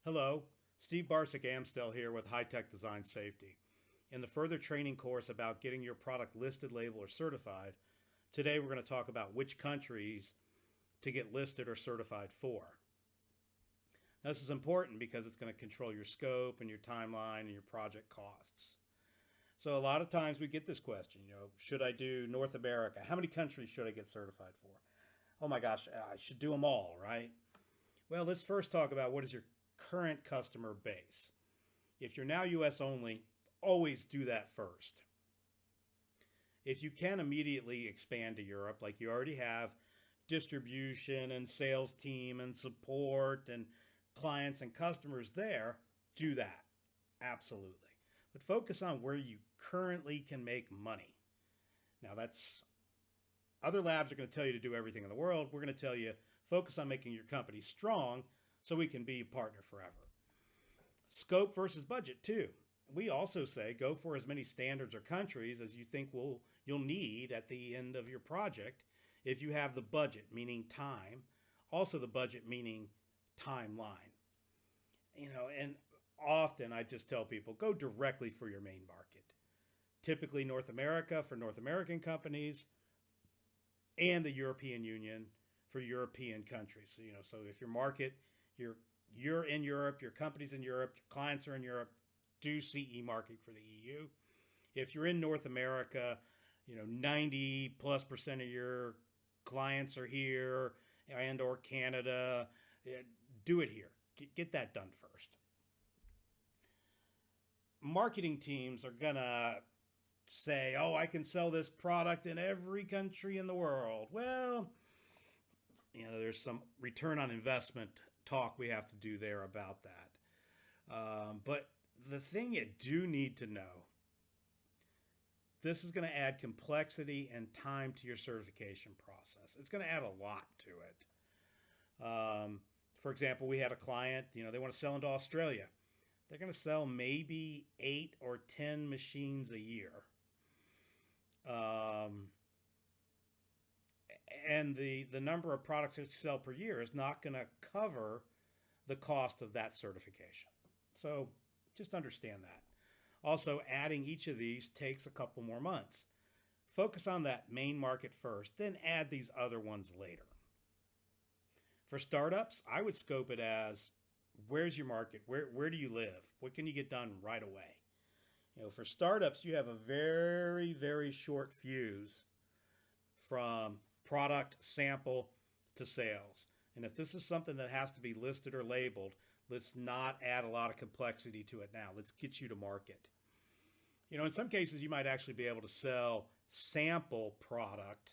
Hello, Steve Barcik Amstel here with High Tech Design Safety. In the further training course about getting your product listed, labeled, or certified, today we're going to talk about which countries to get listed or certified for. Now, this is important because it's going to control your scope and your timeline and your project costs. So a lot of times we get this question, should I do North America? How many countries should I get certified for? Oh my gosh, I should do them all, right? Well, let's first talk about what is your current customer base. If you're now US only, always do that first. If you can immediately expand to Europe, like you already have distribution and sales team and support and clients and customers there, do that. Absolutely. But focus on where you currently can make money. Now other labs are going to tell you to do everything in the world. We're going to tell you focus on making your company strong so we can be a partner forever. Scope versus budget too. We also say go for as many standards or countries as you think you'll need at the end of your project if you have the budget, meaning time, also the budget meaning timeline. And often I just tell people go directly for your main market. Typically North America for North American companies and the European Union for European countries. So if your market, you're in Europe, your company's in Europe, your clients are in Europe, do CE marking for the EU. If you're in North America, 90+% of your clients are here and or Canada, do it here. Get that done first. Marketing teams are going to say, oh, I can sell this product in every country in the world. Well, there's some return on investment talk we have to do there about that. But the thing you do need to know, this is going to add complexity and time to your certification process. It's going to add a lot to it. For example, we had a client, they want to sell into Australia. They're going to sell maybe 8 or 10 machines a year. And the number of products that you sell per year is not going to cover the cost of that certification. So just understand that. Also, adding each of these takes a couple more months. Focus on that main market first, then add these other ones later. For startups, I would scope it as, where's your market? Where do you live? What can you get done right away? For startups, you have a very, very short fuse from product sample to sales. And if this is something that has to be listed or labeled, let's not add a lot of complexity to it now. Let's get you to market. In some cases, you might actually be able to sell sample product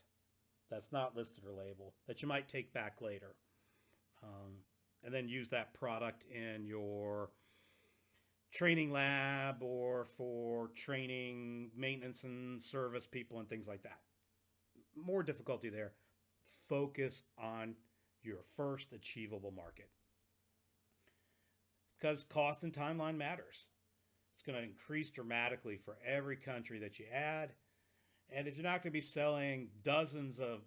that's not listed or labeled that you might take back later. And then use that product in your training lab or for training maintenance and service people and things like that. More difficulty there. Focus on your first achievable market. Because cost and timeline matters. It's going to increase dramatically for every country that you add. And if you're not going to be selling dozens of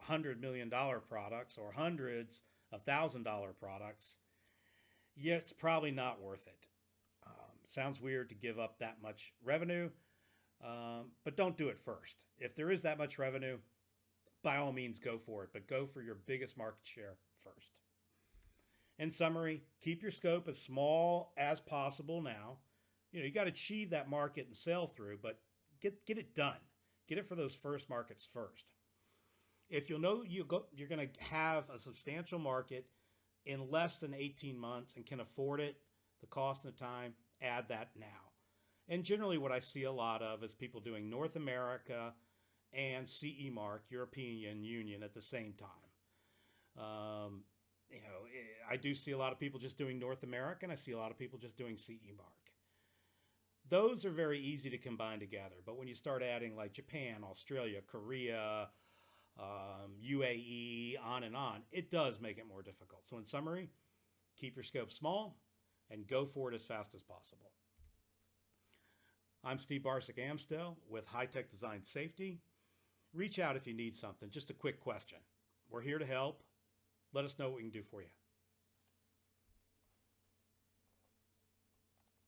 $100 million products or hundreds of $1,000 products, yeah, it's probably not worth it. Sounds weird to give up that much revenue, but don't do it first. If there is that much revenue, by all means go for it, but go for your biggest market share first. In summary, keep your scope as small as possible now. You got to achieve that market and sell through, but get it done. Get it for those first markets first. If you're going to have a substantial market in less than 18 months and can afford it, the cost and the time, add that now. And generally what I see a lot of is people doing North America and CE mark, European Union, at the same time. I do see a lot of people just doing North America, and I see a lot of people just doing CE mark. Those are very easy to combine together. But when you start adding like Japan, Australia, Korea, UAE, on, it does make it more difficult. So in summary, keep your scope small and go for it as fast as possible. I'm Steve Barcik Amstel with High Tech Design Safety. Reach out if you need something. Just a quick question. We're here to help. Let us know what we can do for you.